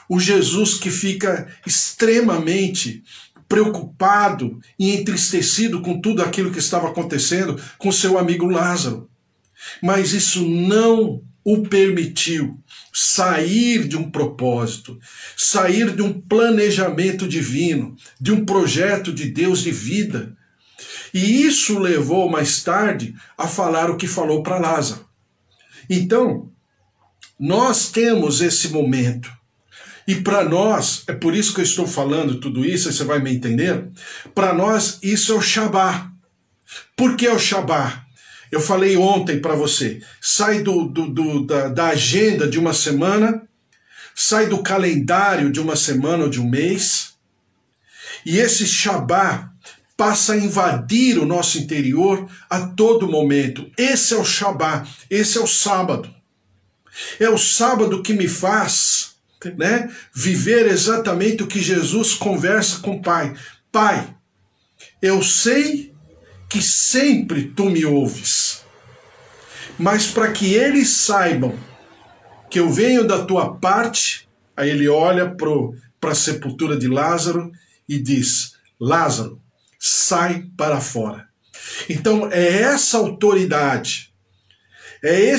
O Jesus que fica extremamente preocupado e entristecido com tudo aquilo que estava acontecendo com seu amigo Lázaro. Mas isso não o permitiu sair de um propósito, sair de um planejamento divino, de um projeto de Deus de vida. E isso levou mais tarde a falar o que falou para Lázaro. Então, nós temos esse momento. E para nós, é por isso que eu estou falando tudo isso, você vai me entender, para nós isso é o Shabá. Por que é o Shabá? Eu falei ontem para você, sai da agenda de uma semana, sai do calendário de uma semana ou de um mês, e esse Shabá passa a invadir o nosso interior a todo momento. Esse é o Shabá, esse é o sábado. É o sábado que me faz, né, viver exatamente o que Jesus conversa com o Pai. Pai, eu sei que sempre tu me ouves, mas para que eles saibam que eu venho da tua parte, aí ele olha para a sepultura de Lázaro e diz, Lázaro, sai para fora. Então é essa autoridade, é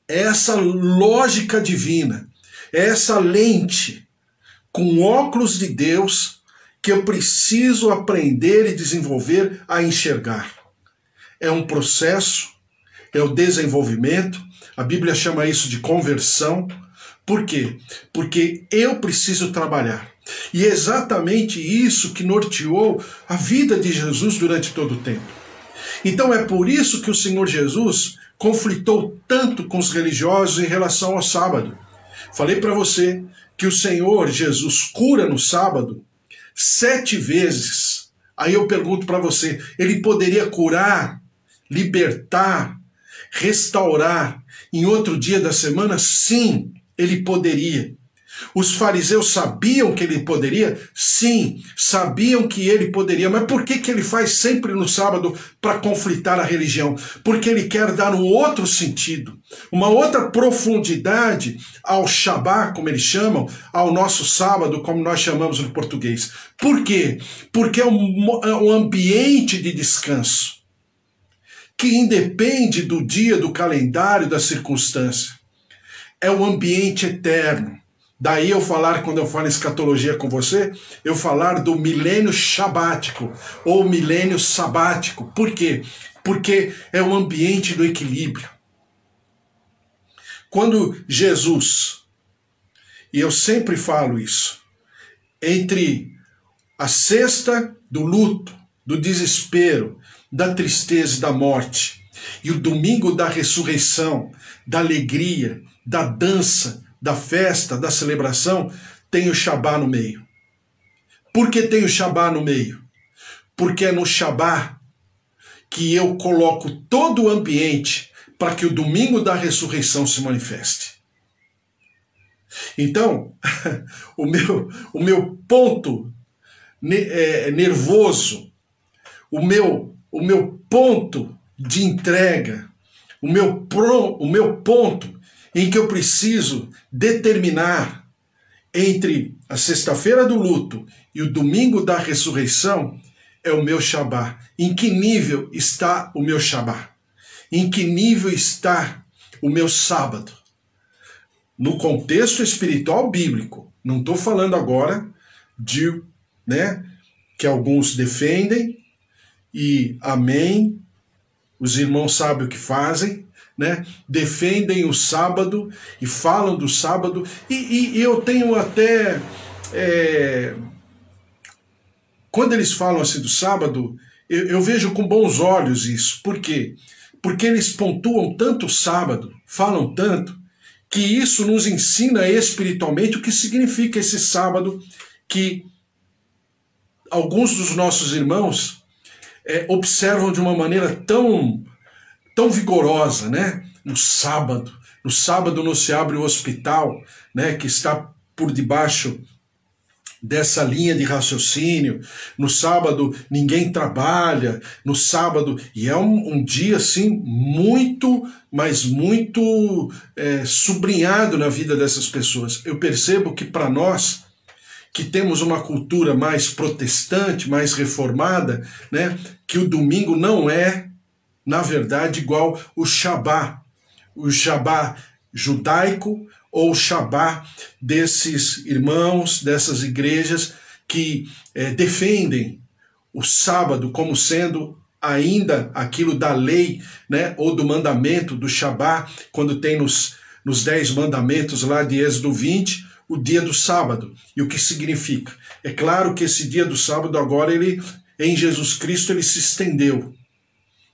essa lógica divina, é essa lente com óculos de Deus que eu preciso aprender e desenvolver a enxergar. É um processo, é o desenvolvimento, a Bíblia chama isso de conversão. Por quê? Porque eu preciso trabalhar. E é exatamente isso que norteou a vida de Jesus durante todo o tempo. Então é por isso que o Senhor Jesus conflitou tanto com os religiosos em relação ao sábado. Falei para você que o Senhor Jesus cura no sábado 7 vezes. Aí eu pergunto para você, ele poderia curar, libertar, restaurar em outro dia da semana? Sim, ele poderia. Os fariseus sabiam que ele poderia? Sim, sabiam que ele poderia. Mas por que ele faz sempre no sábado para conflitar a religião? Porque ele quer dar um outro sentido, uma outra profundidade ao Shabá, como eles chamam, ao nosso sábado, como nós chamamos no português. Por quê? Porque é um ambiente de descanso que independe do dia, do calendário, da circunstância. É um ambiente eterno. Daí eu falar, quando eu falo em escatologia com você, eu falar do milênio shabático, ou milênio sabático. Por quê? Porque é um ambiente do equilíbrio. Quando Jesus, e eu sempre falo isso, entre a sexta do luto, do desespero, da tristeza e da morte, e o domingo da ressurreição, da alegria, da dança, da festa, da celebração, tem o Shabá no meio. Por que tem o Shabá no meio? Porque é no Shabá que eu coloco todo o ambiente para que o domingo da ressurreição se manifeste. Então, o meu ponto nervoso, o meu ponto de entrega, o meu ponto em que eu preciso determinar entre a sexta-feira do luto e o domingo da ressurreição é o meu Shabá. Em que nível está o meu Shabá? Em que nível está o meu sábado? No contexto espiritual bíblico. Não estou falando agora de, que alguns defendem e amém, os irmãos sabem o que fazem, defendem o sábado e falam do sábado, e eu tenho até, quando eles falam assim do sábado, eu vejo com bons olhos isso. Por quê? Porque eles pontuam tanto o sábado, falam tanto, que isso nos ensina espiritualmente o que significa esse sábado que alguns dos nossos irmãos observam de uma maneira tão vigorosa, No sábado não se abre o hospital, que está por debaixo dessa linha de raciocínio. No sábado ninguém trabalha, no sábado, e é um dia assim muito, mas muito sublinhado na vida dessas pessoas. Eu percebo que para nós, que temos uma cultura mais protestante, mais reformada, né, que o domingo não é, na verdade, igual o Shabá judaico, ou o Shabá desses irmãos, dessas igrejas que defendem o sábado como sendo ainda aquilo da lei, né, ou do mandamento do Shabá, quando tem nos 10 mandamentos lá de Êxodo 20, o dia do sábado. E o que significa? É claro que esse dia do sábado agora, em Jesus Cristo, ele se estendeu.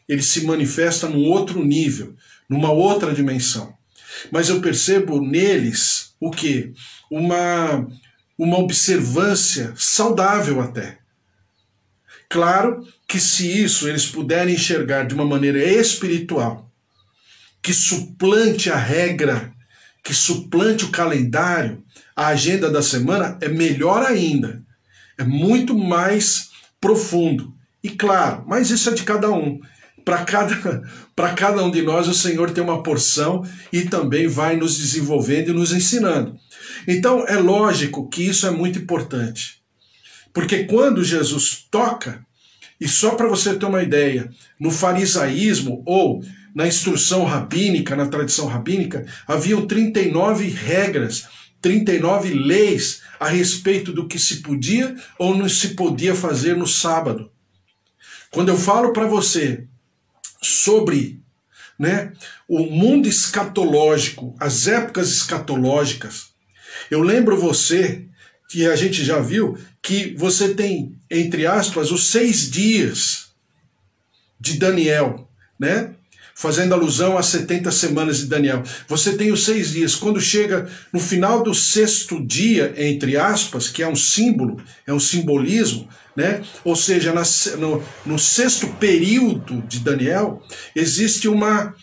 Ele se manifesta num outro nível, numa outra dimensão. Mas eu percebo neles o quê? Uma observância saudável até. Claro que se isso eles puderem enxergar de uma maneira espiritual, que suplante a regra, que suplante o calendário, a agenda da semana, é melhor ainda. É muito mais profundo. E claro, mas isso é de cada um. Para cada um de nós, o Senhor tem uma porção e também vai nos desenvolvendo e nos ensinando. Então, é lógico que isso é muito importante. Porque quando Jesus toca, e só para você ter uma ideia, no farisaísmo ou na instrução rabínica, na tradição rabínica, haviam 39 regras, 39 leis a respeito do que se podia ou não se podia fazer no sábado. Quando eu falo para você sobre, né, o mundo escatológico, as épocas escatológicas, eu lembro você, que a gente já viu, que você tem, entre aspas, os 6 dias de Daniel, né? Fazendo alusão às 70 semanas de Daniel. Você tem os 6 dias. Quando chega no final do 6º dia, entre aspas, que é um símbolo, é um simbolismo, né? Ou seja, no 6º período de Daniel, existe uma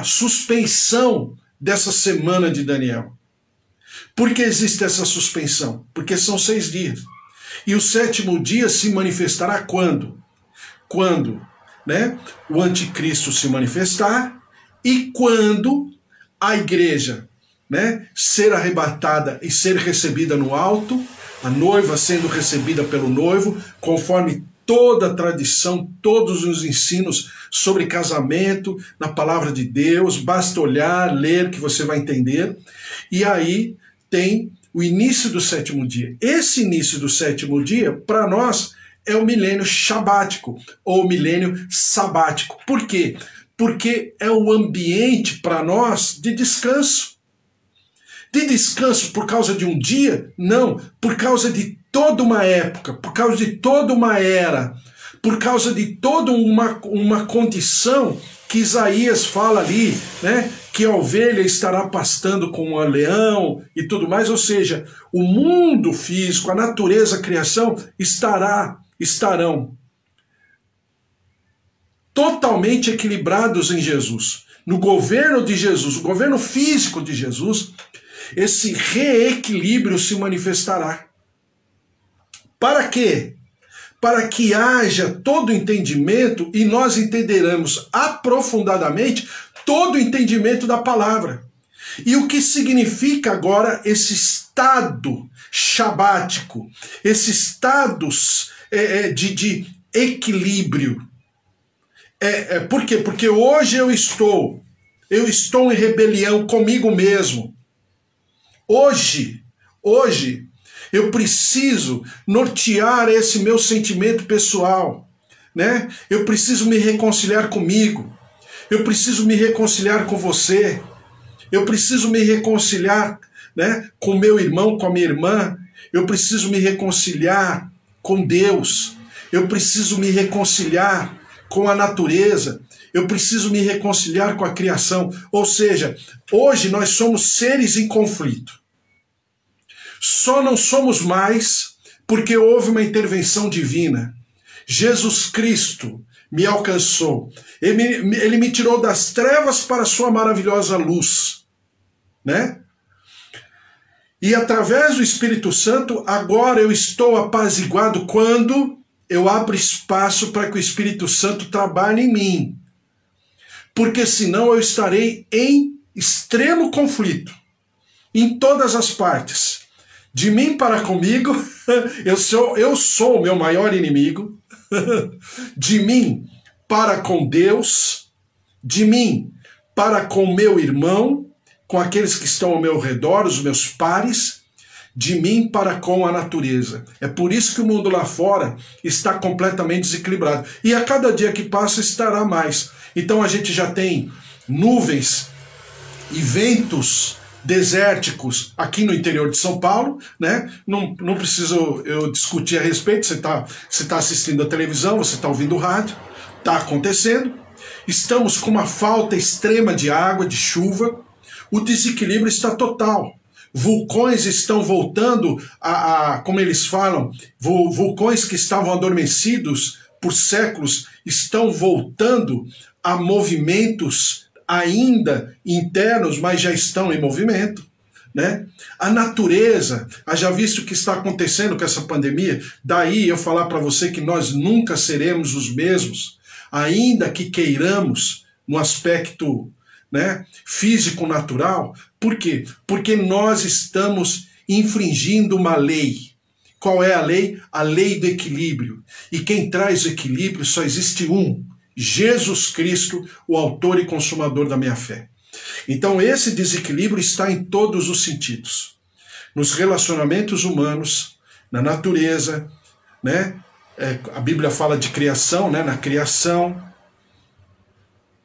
suspensão dessa semana de Daniel. Por que existe essa suspensão? Porque são 6 dias. E o 7º dia se manifestará quando? Quando, né, o anticristo se manifestar e quando a igreja, né, ser arrebatada e ser recebida no alto, a noiva sendo recebida pelo noivo, conforme toda a tradição, todos os ensinos sobre casamento na palavra de Deus, basta olhar, ler que você vai entender. E aí tem o início do 7º dia. Esse início do 7º dia, para nós, é o milênio shabático, ou o milênio sabático. Por quê? Porque é o ambiente para nós de descanso. De descanso por causa de um dia? Não, por causa de toda uma época, por causa de toda uma era, por causa de toda uma condição que Isaías fala ali, né? Que a ovelha estará pastando com o leão e tudo mais, ou seja, o mundo físico, a natureza, a criação estarão totalmente equilibrados em Jesus. No governo de Jesus, o governo físico de Jesus, esse reequilíbrio se manifestará. Para quê? Para que haja todo entendimento e nós entenderemos aprofundadamente todo o entendimento da palavra. E o que significa agora esse estado shabático, esse estado de equilíbrio? Por quê? Porque hoje eu estou em rebelião comigo mesmo. Hoje, eu preciso nortear esse meu sentimento pessoal, né? Eu preciso me reconciliar comigo. Eu preciso me reconciliar com você. Eu preciso me reconciliar, né, com meu irmão, com a minha irmã. Eu preciso me reconciliar com Deus. Eu preciso me reconciliar com a natureza. Eu preciso me reconciliar com a criação. Ou seja, hoje nós somos seres em conflito. Só não somos mais porque houve uma intervenção divina. Jesus Cristo me alcançou. Ele me tirou das trevas para a sua maravilhosa luz, né? E através do Espírito Santo, agora eu estou apaziguado quando eu abro espaço para que o Espírito Santo trabalhe em mim. Porque senão eu estarei em extremo conflito, em todas as partes. De mim para comigo, eu sou o meu maior inimigo. De mim para com Deus, de mim para com meu irmão, com aqueles que estão ao meu redor, os meus pares, de mim para com a natureza. É por isso que o mundo lá fora está completamente desequilibrado. E a cada dia que passa estará mais. Então a gente já tem nuvens e ventos desérticos aqui no interior de São Paulo, né? Não preciso eu discutir a respeito, você tá assistindo a televisão, você está ouvindo o rádio, está acontecendo. Estamos com uma falta extrema de água, de chuva, o desequilíbrio está total. Vulcões estão voltando como eles falam, vulcões que estavam adormecidos por séculos estão voltando a movimentos ainda internos, mas já estão em movimento, né? A natureza, haja visto o que está acontecendo com essa pandemia, daí eu falar para você que nós nunca seremos os mesmos, ainda que queiramos no aspecto, né, físico-natural. Por quê? Porque nós estamos infringindo uma lei. Qual é a lei? A lei do equilíbrio. E quem traz equilíbrio só existe um: Jesus Cristo, o autor e consumador da minha fé. Então esse desequilíbrio está em todos os sentidos. Nos relacionamentos humanos, na natureza, né? A Bíblia fala de criação, né? Na criação,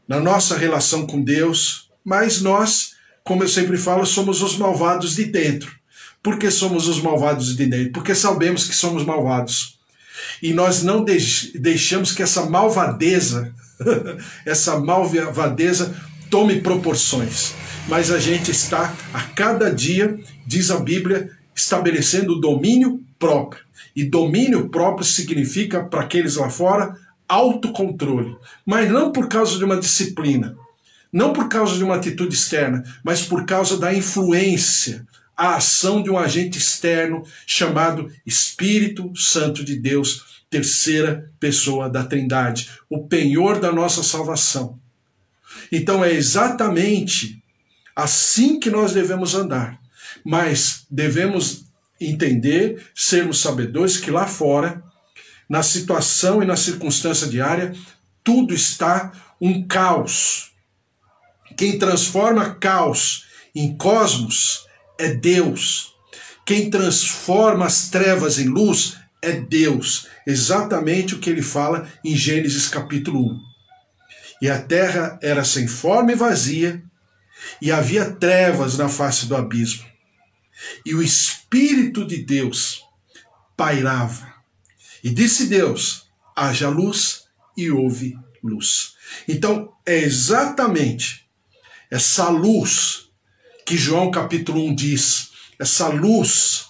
na nossa relação com Deus, mas nós, como eu sempre falo, somos os malvados de dentro. Por que somos os malvados de dentro? Porque sabemos que somos malvados. E nós não deixamos que essa malvadeza, tome proporções. Mas a gente está, a cada dia, diz a Bíblia, estabelecendo o domínio próprio. E domínio próprio significa, para aqueles lá fora, autocontrole. Mas não por causa de uma disciplina, não por causa de uma atitude externa, mas por causa da influência, a ação de um agente externo chamado Espírito Santo de Deus, terceira pessoa da Trindade, o penhor da nossa salvação. Então é exatamente assim que nós devemos andar, mas devemos entender, sermos sabedores que lá fora, na situação e na circunstância diária, tudo está um caos. Quem transforma caos em cosmos é Deus. Quem transforma as trevas em luz é Deus. Exatamente o que ele fala em Gênesis capítulo 1. E a terra era sem forma e vazia, e havia trevas na face do abismo. E o Espírito de Deus pairava. E disse Deus: haja luz, e houve luz. Então é exatamente essa luz que João capítulo 1 diz, essa luz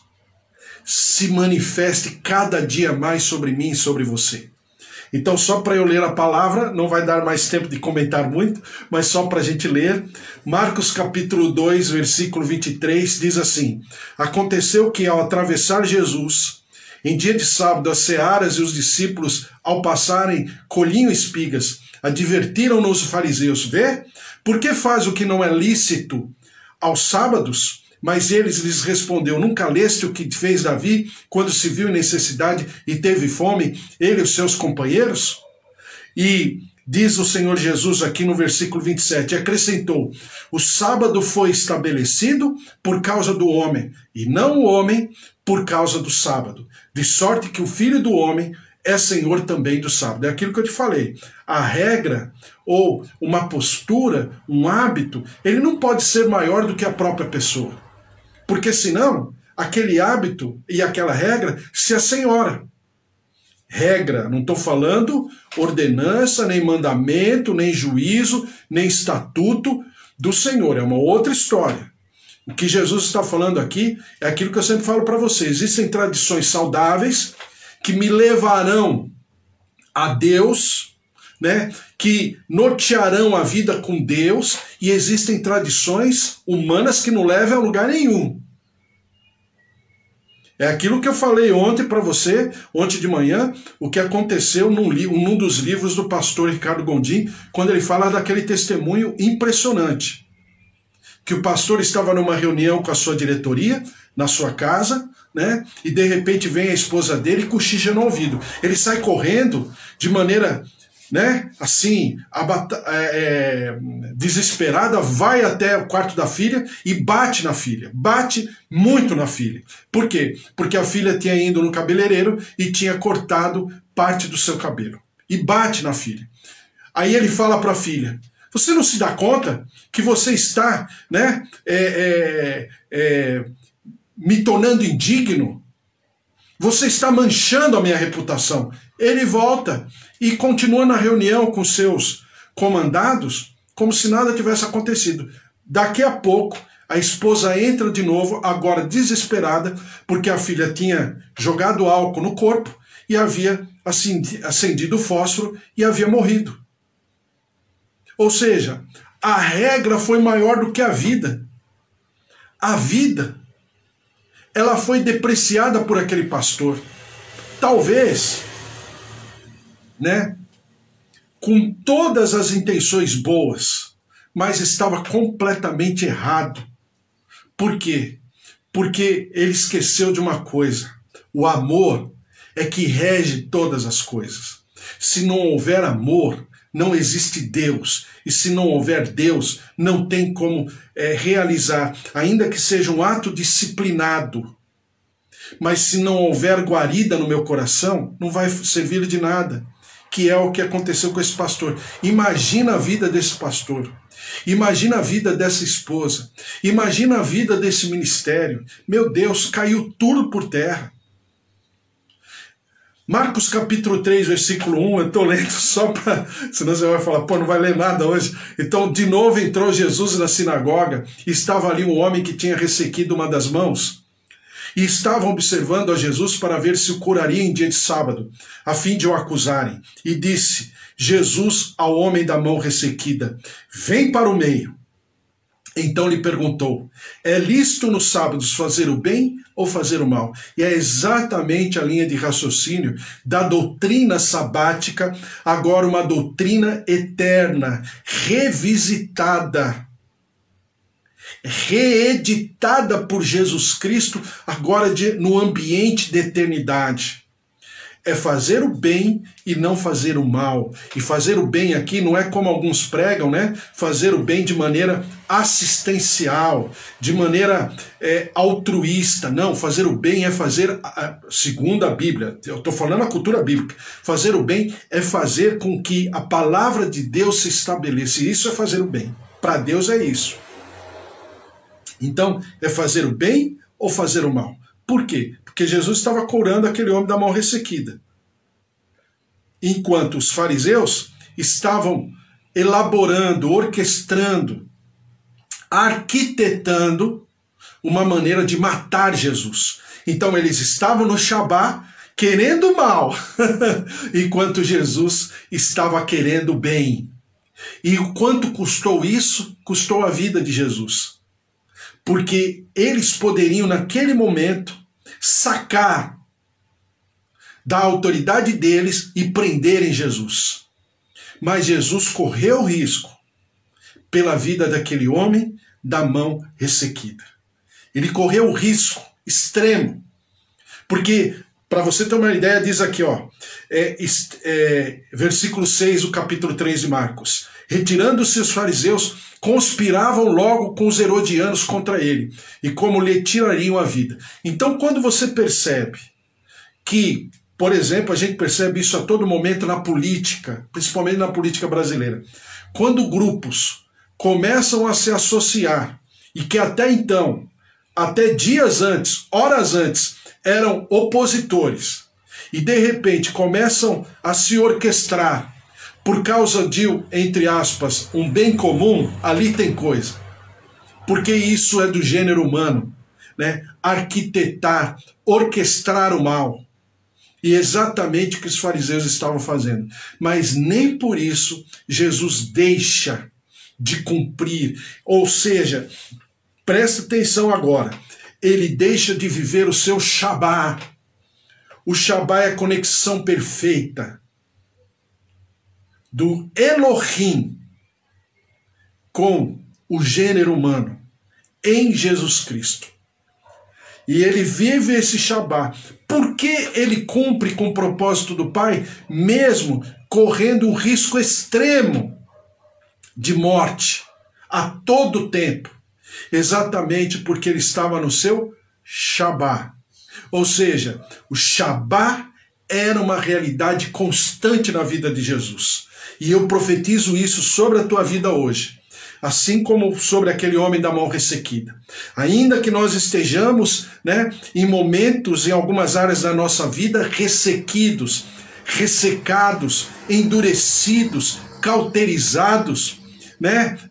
se manifeste cada dia mais sobre mim e sobre você. Então, só para eu ler a palavra, não vai dar mais tempo de comentar muito, mas só para a gente ler. Marcos capítulo 2, versículo 23, diz assim: aconteceu que ao atravessar Jesus, em dia de sábado, as searas e os discípulos, ao passarem, colhiam espigas. Advertiram-nos os fariseus: vê, por que faz o que não é lícito aos sábados? Mas eles lhes respondeu: nunca leste o que fez Davi quando se viu em necessidade e teve fome, ele e os seus companheiros? E diz o Senhor Jesus aqui no versículo 27, acrescentou: o sábado foi estabelecido por causa do homem, e não o homem por causa do sábado, de sorte que o Filho do homem é Senhor também do sábado. É aquilo que eu te falei. A regra ou uma postura, um hábito, ele não pode ser maior do que a própria pessoa. Porque senão, aquele hábito e aquela regra se assenhora. Regra, não estou falando ordenança, nem mandamento, nem juízo, nem estatuto do Senhor. É uma outra história. O que Jesus está falando aqui é aquilo que eu sempre falo para vocês. Existem tradições saudáveis que me levarão a Deus, né, que nortearão a vida com Deus, e existem tradições humanas que não levam a lugar nenhum. É aquilo que eu falei ontem para você, ontem de manhã, o que aconteceu num dos livros do pastor Ricardo Gondim, quando ele fala daquele testemunho impressionante. Que o pastor estava numa reunião com a sua diretoria, na sua casa, né? E de repente vem a esposa dele e cochicha no ouvido. Ele sai correndo de maneira, né, assim, desesperada, vai até o quarto da filha e bate na filha. Bate muito na filha. Por quê? Porque a filha tinha ido no cabeleireiro e tinha cortado parte do seu cabelo. E bate na filha. Aí ele fala para a filha: você não se dá conta que você está, né, me tornando indigno? Você está manchando a minha reputação. Ele volta e continua na reunião com seus comandados como se nada tivesse acontecido. Daqui a pouco, a esposa entra de novo, agora desesperada, porque a filha tinha jogado álcool no corpo e havia acendido o fósforo e havia morrido. Ou seja, a regra foi maior do que a vida. A vida, ela foi depreciada por aquele pastor. Talvez, né, com todas as intenções boas, mas estava completamente errado. Por quê? Porque ele esqueceu de uma coisa: o amor é que rege todas as coisas. Se não houver amor, não existe Deus. E se não houver Deus, não tem como realizar, ainda que seja um ato disciplinado. Mas se não houver guarida no meu coração, não vai servir de nada. Que é o que aconteceu com esse pastor. Imagina a vida desse pastor. Imagina a vida dessa esposa. Imagina a vida desse ministério. Meu Deus, caiu tudo por terra. Marcos capítulo 3, versículo 1, eu estou lendo só para... Senão você vai falar, pô, não vai ler nada hoje. Então, de novo entrou Jesus na sinagoga, e estava ali um homem que tinha ressequido uma das mãos, e estavam observando a Jesus para ver se o curaria em dia de sábado, a fim de o acusarem. E disse Jesus ao homem da mão ressequida: vem para o meio. Então lhe perguntou: é lícito nos sábados fazer o bem ou fazer o mal? E é exatamente a linha de raciocínio da doutrina sabática, agora uma doutrina eterna, revisitada, reeditada por Jesus Cristo, agora no ambiente de eternidade. É fazer o bem e não fazer o mal. E fazer o bem aqui não é como alguns pregam, né? Fazer o bem de maneira assistencial, de maneira altruísta. Não, fazer o bem é fazer, segundo a Bíblia, eu estou falando a cultura bíblica, fazer o bem é fazer com que a palavra de Deus se estabeleça. Isso é fazer o bem. Para Deus é isso. Então, é fazer o bem ou fazer o mal? Por quê? Porque Jesus estava curando aquele homem da mão ressequida. Enquanto os fariseus estavam elaborando, orquestrando, arquitetando uma maneira de matar Jesus. Então eles estavam no Shabá querendo mal, enquanto Jesus estava querendo bem. E o quanto custou isso? Custou a vida de Jesus. Porque eles poderiam, naquele momento, sacar da autoridade deles e prenderem Jesus. Mas Jesus correu o risco pela vida daquele homem da mão ressequida. Ele correu o risco extremo. Porque, para você ter uma ideia, diz aqui, ó, versículo 6 do capítulo 3 de Marcos: retirando-se os fariseus, conspiravam logo com os herodianos contra ele, e como lhe tirariam a vida. Então, quando você percebe que, por exemplo, a gente percebe isso a todo momento na política, principalmente na política brasileira, quando grupos começam a se associar, e que até então, até dias antes, horas antes, eram opositores, e de repente começam a se orquestrar por causa de, entre aspas, um bem comum, ali tem coisa. Porque isso é do gênero humano, né? Arquitetar, orquestrar o mal. E exatamente o que os fariseus estavam fazendo. Mas nem por isso Jesus deixa de cumprir. Ou seja, presta atenção agora. ele deixa de viver o seu Shabá. O Shabá é a conexão perfeita do Elohim com o gênero humano em Jesus Cristo. E ele vive esse Shabá. Por que ele cumpre com o propósito do Pai, mesmo correndo um risco extremo de morte a todo tempo? Exatamente porque ele estava no seu Shabá. Ou seja, o Shabá era uma realidade constante na vida de Jesus. E eu profetizo isso sobre a tua vida hoje, assim como sobre aquele homem da mão ressequida. Ainda que nós estejamos, em momentos, em algumas áreas da nossa vida, ressequidos, ressecados, endurecidos, cauterizados,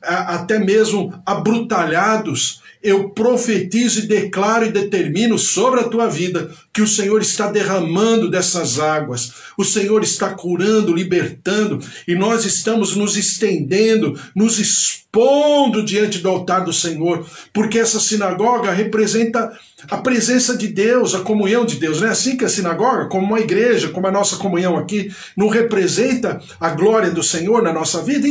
até mesmo abrutalhados, eu profetizo e declaro e determino sobre a tua vida que o Senhor está derramando dessas águas, o Senhor está curando, libertando, e nós estamos nos estendendo, nos expondo diante do altar do Senhor, porque essa sinagoga representa a presença de Deus, a comunhão de Deus. Não é assim que a sinagoga, como uma igreja, como a nossa comunhão aqui, não representa a glória do Senhor na nossa vida?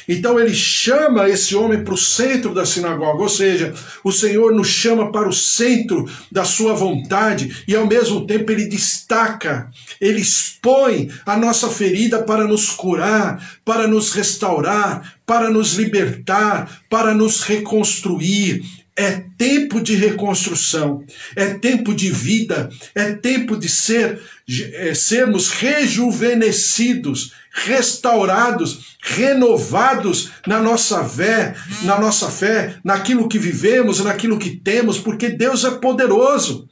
Então ele chama esse homem para o centro da sinagoga, ou seja, o Senhor nos chama para o centro da sua vontade e ao mesmo tempo ele destaca, ele expõe a nossa ferida para nos curar, para nos restaurar, para nos libertar, para nos reconstruir. É tempo de reconstrução, é tempo de vida, é tempo de sermos rejuvenescidos, restaurados, renovados na nossa fé, naquilo que vivemos, naquilo que temos, porque Deus é poderoso.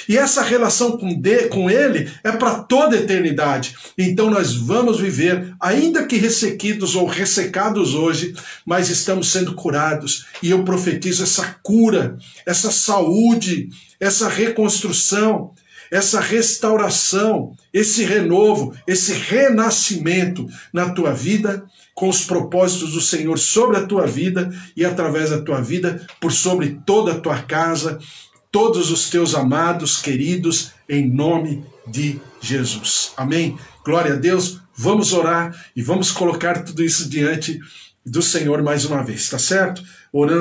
E essa relação com Ele é para toda a eternidade. Então nós vamos viver, ainda que ressequidos ou ressecados hoje, mas estamos sendo curados. E eu profetizo essa cura, essa saúde, essa reconstrução, essa restauração, esse renovo, esse renascimento na tua vida, com os propósitos do Senhor sobre a tua vida e através da tua vida, por sobre toda a tua casa, todos os teus amados, queridos, em nome de Jesus. Amém? Glória a Deus. Vamos orar e vamos colocar tudo isso diante do Senhor mais uma vez, tá certo? Orando.